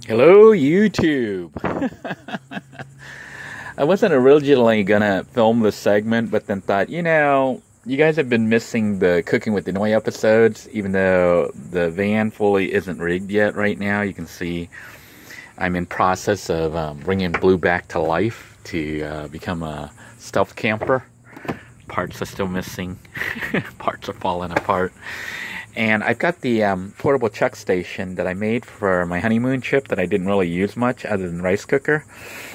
Hello, YouTube. I wasn't originally gonna film this segment, but then thought, you guys have been missing the Cooking with Denoy episodes, even though the van fully isn't rigged yet right now. You can see I'm in process of bringing Blue back to life to become a stealth camper. Parts are still missing. Parts are falling apart. And I've got the portable chuck station that I made for my honeymoon trip that I didn't really use much other than the rice cooker.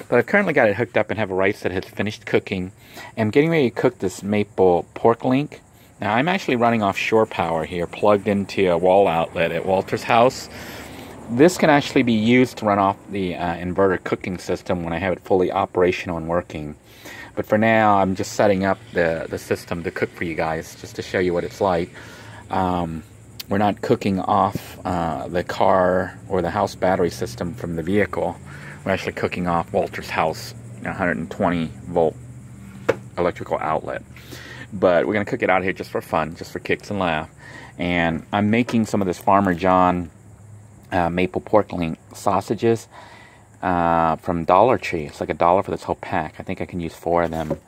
But I've currently got it hooked up and have a rice that has finished cooking. I'm getting ready to cook this maple pork link. Now I'm actually running off shore power here, plugged into a wall outlet at Walter's house. This can actually be used to run off the inverter cooking system when I have it fully operational and working. But for now, I'm just setting up the system to cook for you guys, just to show you what it's like. We're not cooking off the car or the house battery system from the vehicle. We're actually cooking off Walter's house, 120 volt electrical outlet. But we're going to cook it out here just for fun, just for kicks and laugh. And I'm making some of this Farmer John maple pork link sausages from Dollar Tree. It's like $1 for this whole pack. I think I can use 4 of them.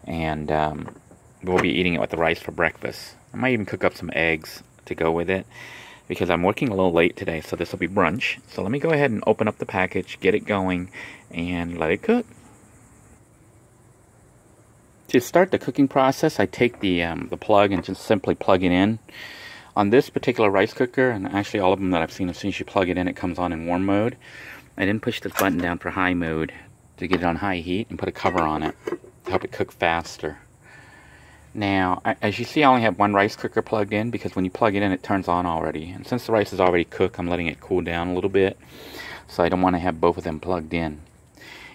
And we'll be eating it with the rice for breakfast. I might even cook up some eggs to go with it, because I'm working a little late today, so this will be brunch. So let me go ahead and open up the package, get it going, and let it cook. To start the cooking process, I take the plug and just simply plug it in. On this particular rice cooker, and actually all of them that I've seen, as soon as you plug it in, it comes on in warm mode. I didn't push this button down for high mode to get it on high heat and put a cover on it to help it cook faster. Now, as you see, I only have one rice cooker plugged in, because when you plug it in, it turns on already. And since the rice is already cooked, I'm letting it cool down a little bit, so I don't want to have both of them plugged in.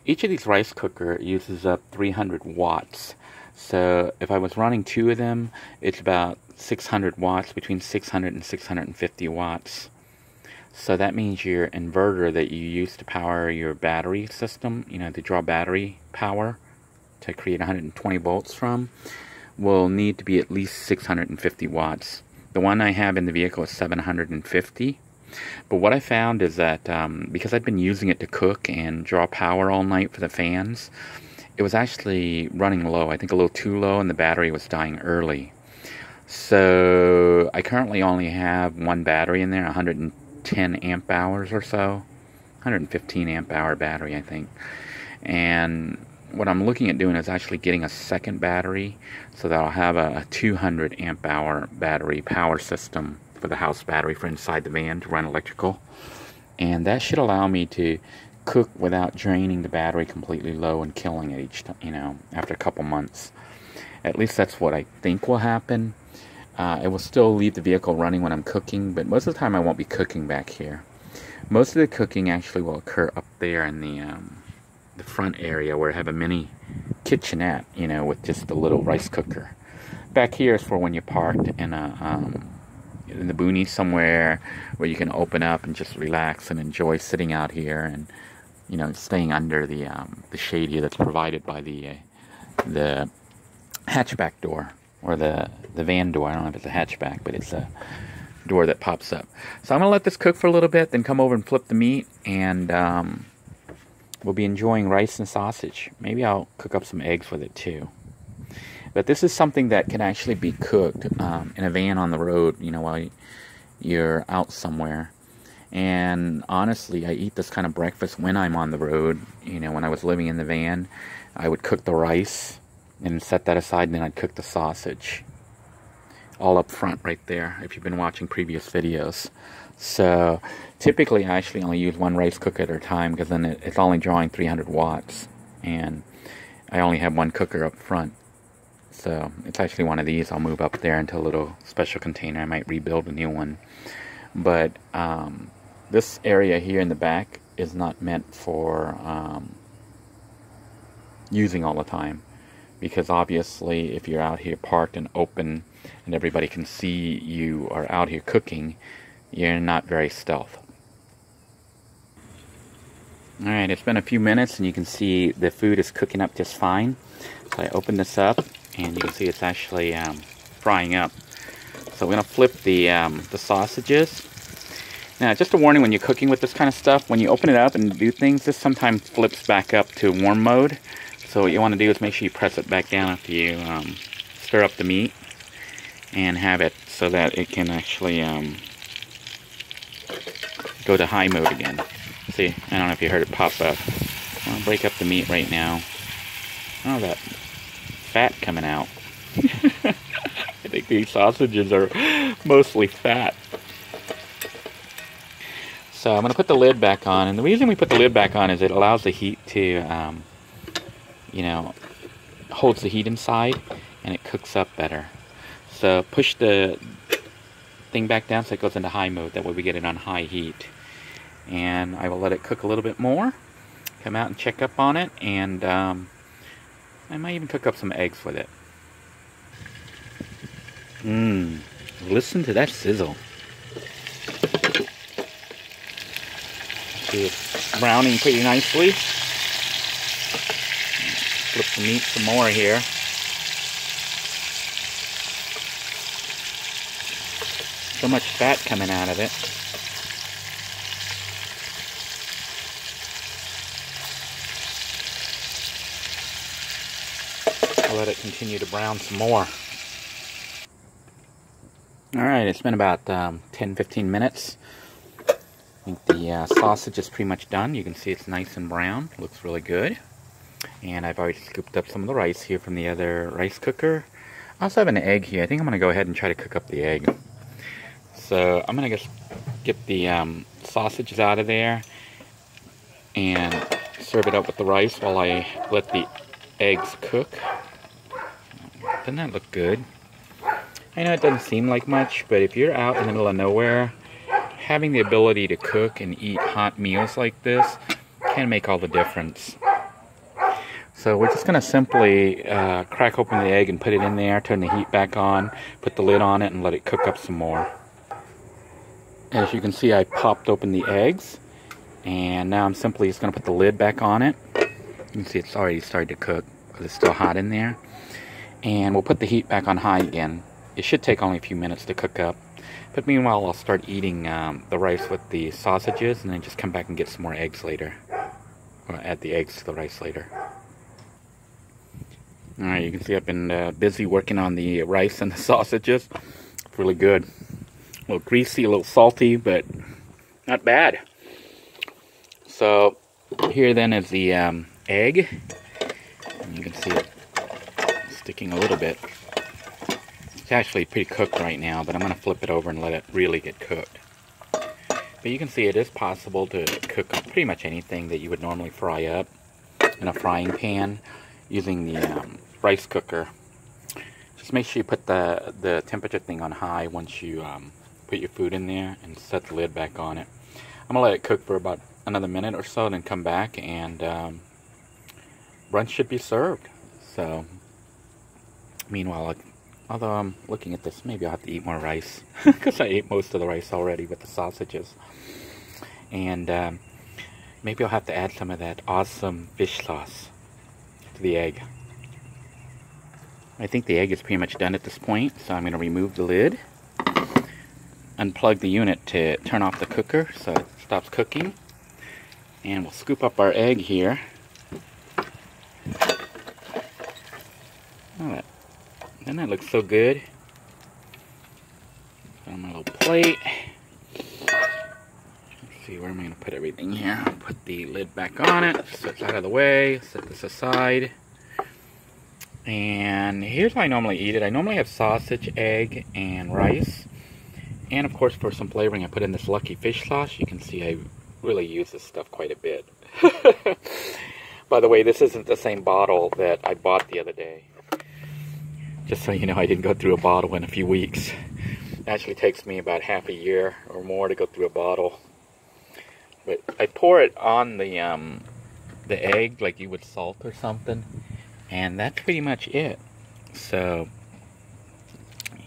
Each of these rice cookers uses up 300 watts. So if I was running 2 of them, it's about 600 watts, between 600 and 650 watts. So that means your inverter that you use to power your battery system, to draw battery power to create 120 volts from, will need to be at least 650 watts. The one I have in the vehicle is 750. But what I found is that because I've been using it to cook and draw power all night for the fans, it was actually running low. I think a little too low, and the battery was dying early. So I currently only have one battery in there, 110 amp hours or so. 115 amp hour battery, I think. And what I'm looking at doing is actually getting a second battery, so that I'll have a 200 amp hour battery power system for the house battery for inside the van to run electrical. And that should allow me to cook without draining the battery completely low and killing it each time, after a couple months. At least that's what I think will happen. It will still leave the vehicle running when I'm cooking, but most of the time I won't be cooking back here. Most of the cooking actually will occur up there in the front area, where I have a mini kitchenette, with just a little rice cooker. Back here is for when you're parked in the boonies somewhere, where you can open up and just relax and enjoy sitting out here, and staying under the shade here that's provided by the hatchback door, or the van door. I don't know if it's a hatchback, but it's a door that pops up. So I'm gonna let this cook for a little bit, then come over and flip the meat, and we'll be enjoying rice and sausage. Maybe I'll cook up some eggs with it too. But this is something that can actually be cooked in a van on the road, while you're out somewhere. And honestly, I eat this kind of breakfast when I'm on the road. When I was living in the van, I would cook the rice and set that aside, and then I'd cook the sausage. All up front right there, if you've been watching previous videos. So typically I actually only use one rice cooker at a time, because then it's only drawing 300 watts, and I only have one cooker up front. So it's actually one of these. I'll move up there into a little special container. I might rebuild a new one. But this area here in the back is not meant for using all the time, because obviously if you're out here parked and open and everybody can see you are out here cooking, you're not very stealth. Alright, it's been a few minutes and you can see the food is cooking up just fine. So I open this up and you can see it's actually frying up. So we're going to flip the sausages, Now, just a warning when you're cooking with this kind of stuff, when you open it up and do things, this sometimes flips back up to warm mode. So what you want to do is make sure you press it back down after you stir up the meat and have it so that it can actually go to high mode again. See, I don't know if you heard it pop up. I'll break up the meat right now. Oh, that fat coming out. I think these sausages are mostly fat. So I'm going to put the lid back on, and the reason we put the lid back on is it allows the heat to, you know, holds the heat inside, and it cooks up better. So push the thing back down so it goes into high mode. That way we get it on high heat. And I will let it cook a little bit more. Come out and check up on it, and I might even cook up some eggs with it. Listen to that sizzle. See, it's browning pretty nicely. Flip the meat some more here. So much fat coming out of it. I'll let it continue to brown some more. Alright, it's been about 10-15 minutes. I think the sausage is pretty much done. You can see it's nice and brown. Looks really good. And I've already scooped up some of the rice here from the other rice cooker. I also have an egg here. I think I'm going to go ahead and try to cook up the egg. So I'm going to just get the sausages out of there and serve it up with the rice while I let the eggs cook. Doesn't that look good? I know it doesn't seem like much, but if you're out in the middle of nowhere, having the ability to cook and eat hot meals like this can make all the difference. So we're just going to simply crack open the egg and put it in there, turn the heat back on, put the lid on it, and let it cook up some more. As you can see, I popped open the eggs, and now I'm simply just going to put the lid back on it. You can see it's already started to cook, because it's still hot in there. And we'll put the heat back on high again. It should take only a few minutes to cook up. But meanwhile, I'll start eating the rice with the sausages, and then just come back and get some more eggs later. Or add the eggs to the rice later. Alright, you can see I've been busy working on the rice and the sausages. It's really good. A little greasy, a little salty, but not bad. So, here then is the egg. And you can see it sticking a little bit. It's actually pretty cooked right now, but I'm going to flip it over and let it really get cooked. But you can see it is possible to cook pretty much anything that you would normally fry up in a frying pan using the rice cooker. Just make sure you put the temperature thing on high once you put your food in there and set the lid back on it. I'm going to let it cook for about another minute or so, then come back and brunch should be served. So, meanwhile, although I'm looking at this, maybe I'll have to eat more rice because I ate most of the rice already with the sausages. And maybe I'll have to add some of that awesome fish sauce to the egg. I think the egg is pretty much done at this point, so I'm going to remove the lid, unplug the unit to turn off the cooker so it stops cooking, and we'll scoop up our egg here. Oh, doesn't that look so good? Put on my little plate. Let's see, where am I going to put everything here? I'll put the lid back on it so it's out of the way. Set this aside. And here's how I normally eat it. I normally have sausage, egg, and rice. And of course, for some flavoring, I put in this Lucky Fish sauce. You can see I really use this stuff quite a bit. By the way, this isn't the same bottle that I bought the other day. Just so you know, I didn't go through a bottle in a few weeks. It actually takes me about half a year or more to go through a bottle. But I pour it on the egg like you would salt or something. And that's pretty much it. So,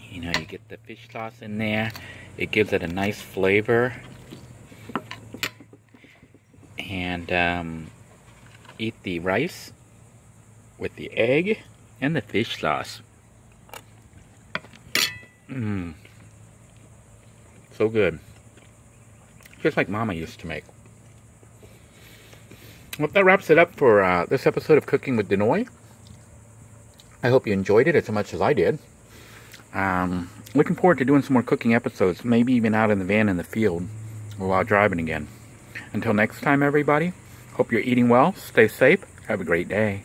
you know, you get the fish sauce in there. It gives it a nice flavor. And eat the rice with the egg and the fish sauce. So good. just like Mama used to make. Well, that wraps it up for this episode of Cooking with Denoy. I hope you enjoyed it as much as I did. Looking forward to doing some more cooking episodes, maybe even out in the van in the field or while driving again. Until next time, everybody, hope you're eating well, stay safe, have a great day.